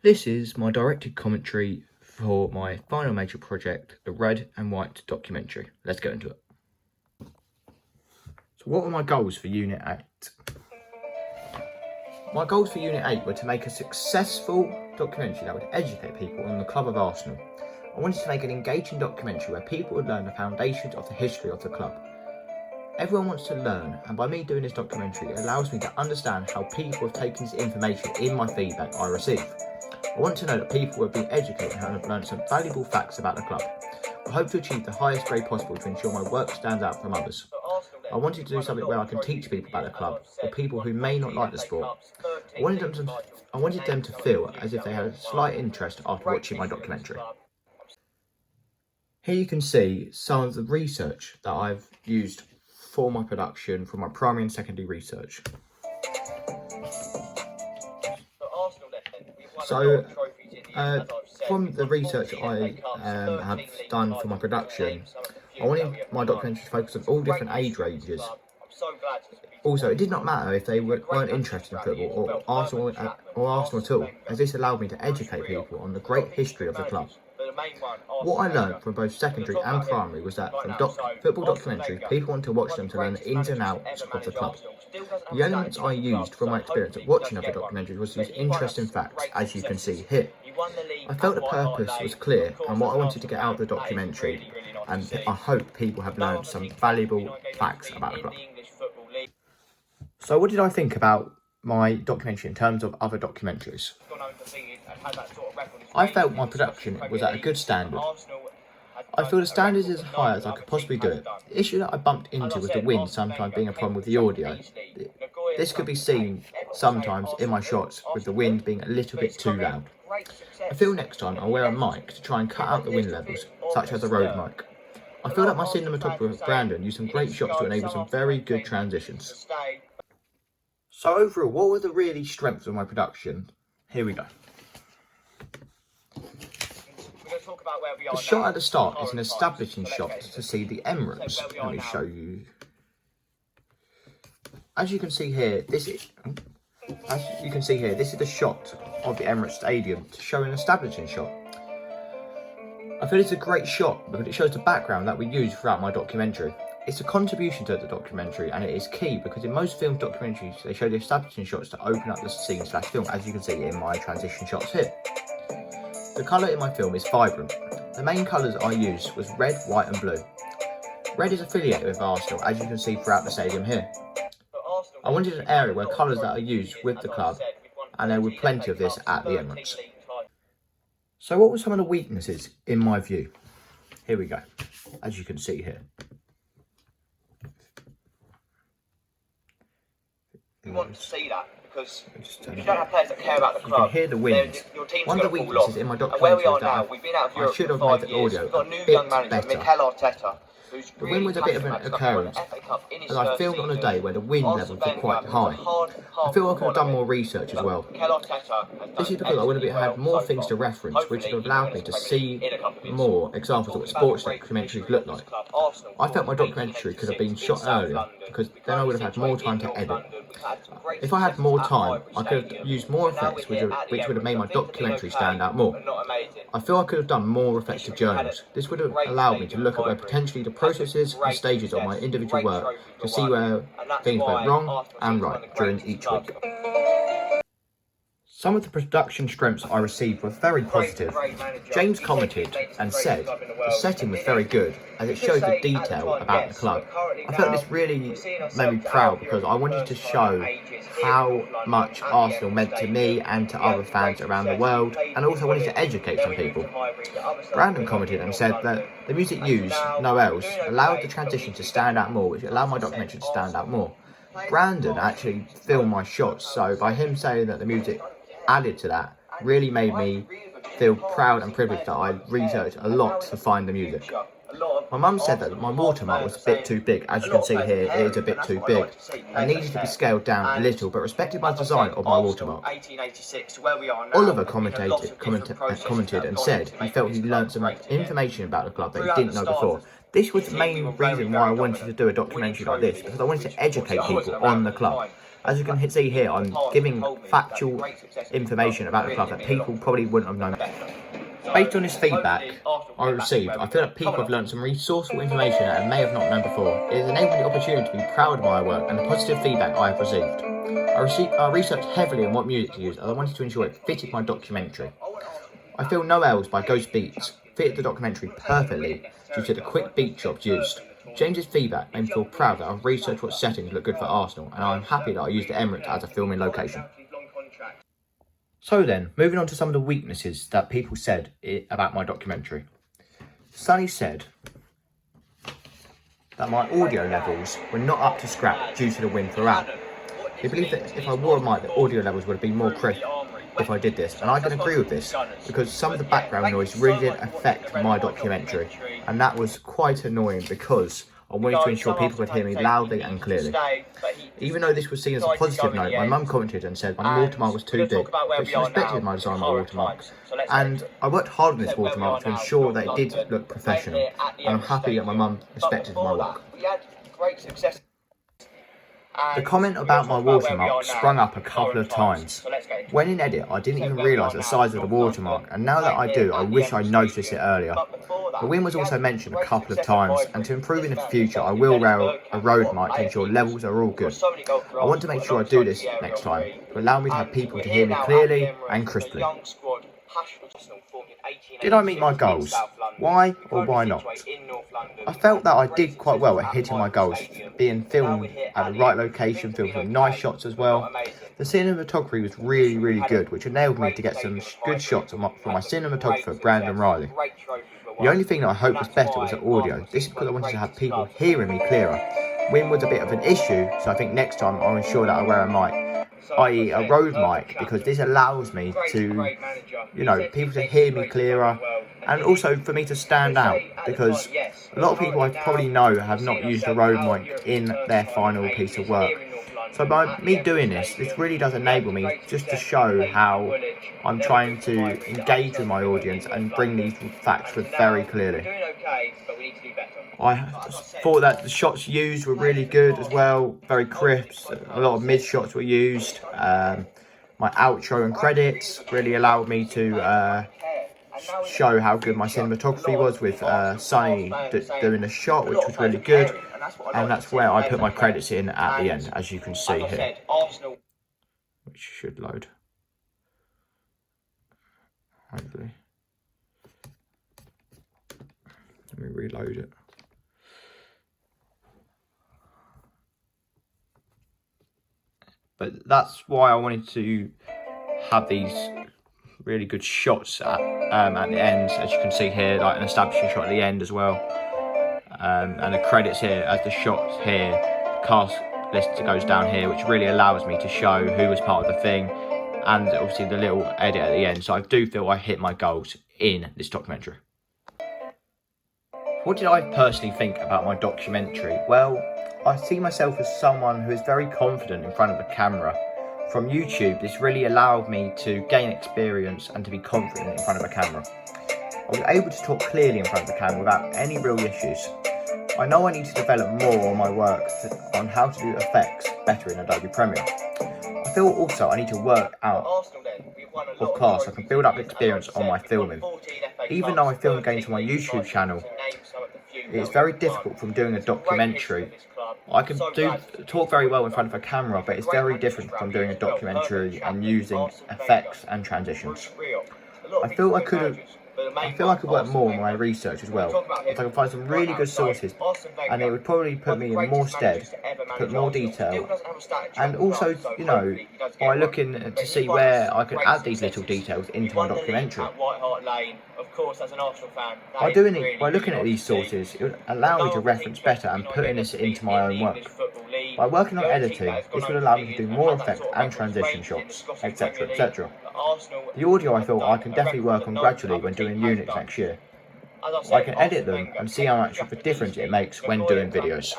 This is my directed commentary for my final major project, the Red and White documentary. Let's get into it. So what were my goals for Unit 8? My goals for Unit 8 were to make a successful documentary that would educate people on the club of Arsenal. I wanted to make an engaging documentary where people would learn the foundations of the history of the club. Everyone wants to learn, and by me doing this documentary, it allows me to understand how people have taken this information in my feedback I receive. I want to know that people have been educated and have learned some valuable facts about the club. I hope to achieve the highest grade possible to ensure my work stands out from others. I wanted to do something where I can teach people about the club, or people who may not like the sport. I wanted them to feel as if they had a slight interest after watching my documentary. Here you can see some of the research that I've used for my production, for my primary and secondary research. So, from the research I have done for my production, I wanted my documentary to focus on all different age ranges. Also, it did not matter if they weren't interested in football or Arsenal at all, as this allowed me to educate people on the great history of the club. What I learned from both secondary and primary was that from football documentaries, people want to watch them to learn the ins and outs of the club. The elements I used from my experience of watching other documentaries was to use interesting facts, as you can see here. I felt the purpose was clear and what I wanted to get out of the documentary, and I hope people have learned some valuable facts about the club. So what did I think about my documentary in terms of other documentaries? I felt my production was at a good standard. I feel the standard is as high as I could possibly do it. The issue that I bumped into was the wind sometimes being a problem with the audio. This could be seen sometimes in my shots with the wind being a little bit too loud. I feel next time I'll wear a mic to try and cut out the wind levels, such as a Rode mic. I feel that my cinematographer Brandon used some great shots to enable some very good transitions. So overall, what were the really strengths of my production? Here we go. The shot at the start is an establishing shot to see the Emirates. Let me show you. As you can see here, this is the shot of the Emirates Stadium to show an establishing shot. I feel it's a great shot because it shows the background that we use throughout my documentary. It's a contribution to the documentary, and it is key because in most film documentaries they show the establishing shots to open up the scene/film, as you can see in my transition shots here. The colour in my film is vibrant. The main colours I used was red, white and blue. Red is affiliated with Arsenal, as you can see throughout the stadium here. I wanted an area where colours that are used with the club, and there were plenty of this at the Emirates. So what were some of the weaknesses in my view? Here we go, as you can see here. We want to see that because if you don't have players that care about the club, you can hear the wind. your team's One of the going to fall weaknesses off. in my And documentary where we are is that now, we've been out of I Europe should for have 5 made the years. audio We've got a a new bit young manager, better. Mikel Arteta, who's The really wind was a bit of an passionate. occurrence, as I filmed on a day where the wind levels were quite high. I feel I could have done more research as well. This is because I would have had more things to reference, which would have allowed me to see more examples of what sports documentaries look like. I felt my documentary could have been shot earlier, because then I would have had more time to edit. If I had more time, I could have used more effects, which would have made my documentary stand out more. I feel I could have done more reflective journals. This would have allowed me to look at where potentially the processes and stages of my individual work to see where things went wrong and right during each week. Some of the production strengths I received were very positive. James commented and said the setting was very good as it showed the detail about the club. I felt this really made me proud because I wanted to show how much Arsenal meant to me and to other fans around the world, and also wanted to educate some people. Brandon commented and said that the music used, No Else, allowed the transition to stand out more, which allowed my documentary to stand out more. Brandon actually filmed my shots, so by him saying that the music added to that really made me feel proud and privileged that I researched a lot to find the music. My mum said that my watermark was a bit too big. As you can see here, it is a bit too big and needed to be scaled down a little, but respected my design of my watermark. Oliver commented and said he felt he learned some information about the club that he didn't know before. This was the main reason why I wanted to do a documentary like this, because I wanted to educate people on the club. As you can see here, I'm giving factual information about the club that people probably wouldn't have known. Based on this feedback I received, I feel that people have learned some resourceful information that I may have not known before. It has enabled the opportunity to be proud of my work and the positive feedback I have received. I researched heavily on what music to use as I wanted to ensure it fitted my documentary. I feel No L's by Ghost Beats fitted the documentary perfectly due to the quick beat chops used. James's feedback made me feel proud that I've researched what settings look good for Arsenal, and I am happy that I used the Emirates as a filming location. So then, moving on to some of the weaknesses that people said about my documentary. Sonny said that my audio levels were not up to scratch due to the wind throughout. He believed that if I wore a mic, the audio levels would have been more crisp if I did this, and I can agree with this because some of the background noise really did affect my documentary, and that was quite annoying because I wanted to ensure people could hear me loudly and clearly. Even though this was seen as a positive note, my mum commented and said my watermark was too big, but she respected my design of my watermark. And I worked hard on this watermark to ensure that it did look professional, and I'm happy that my mum respected my work. The comment about my watermark sprung up a couple of times. When in edit, I didn't even realise the size of the watermark, and now that I do, I wish I noticed it earlier. The wind was also mentioned a couple of times, and to improve in the future, I will wear a road mic to ensure levels are all good. I want to make sure I do this next time, to allow me to have people to hear me clearly and crisply. Did I meet my goals? Why or why not? I felt that I did quite well at hitting my goals, being filmed at the right location, filmed some nice shots as well. The cinematography was really good, which enabled me to get some good shots from my cinematographer, Brandon Riley. The only thing that I hoped was better was the audio. This is because I wanted to have people hearing me clearer. Wind was a bit of an issue, so I think next time I'll ensure that I wear a mic, i.e. a road mic, because this allows me to, people to hear me clearer, and also for me to stand out, because a lot of people I probably know have not used a road mic in their final piece of work. So by me doing this really does enable me just to show how I'm trying to engage with my audience and bring these facts very clearly. I thought that the shots used were really good as well, very crisp, a lot of mid shots were used. My outro and credits really allowed me to show how good my cinematography was with Sonny doing the shot, which was really good. And that's where I put my credits in at the end, as you can see here, which should load, hopefully. Let me reload it. But that's why I wanted to have these really good shots at the end, as you can see here, like an establishing shot at the end as well. And the credits here as the shots here, the cast list goes down here, which really allows me to show who was part of the thing, and obviously the little edit at the end. So I do feel I hit my goals in this documentary. What did I personally think about my documentary? Well, I see myself as someone who is very confident in front of the camera. From YouTube, this really allowed me to gain experience and to be confident in front of a camera. I was able to talk clearly in front of the camera without any real issues. I know I need to develop more on my work on how to do effects better in Adobe Premiere. I feel also I need to work out of class so I can build up experience on my filming. Even though I film games on my YouTube channel, it's very difficult from doing a documentary. I can talk very well in front of a camera, but it's very different from doing a documentary and using effects and transitions. I feel I could work more on my research as well. If I could find some really good sources, and it would probably put me in more stead, put more detail, and also, by looking to see where I could add these little details into my documentary. By looking at these sources, it would allow me to reference better and putting this into my own work. By working on editing, this would allow me to do more effect and transition shots, etc, etc. The audio I feel I can definitely work on gradually when doing units next year. I can edit them and see how much of a difference it makes when doing videos.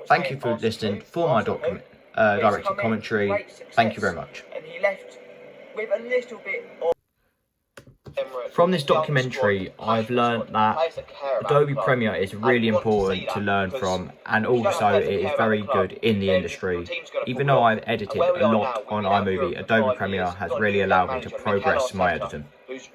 Thank you for listening for my directed commentary. Thank you very much. From this documentary, I've learned that Adobe Premiere is really important to learn from, and also it is very good in the industry. Even though I've edited a lot on iMovie, Adobe Premiere has really allowed me to progress my editing.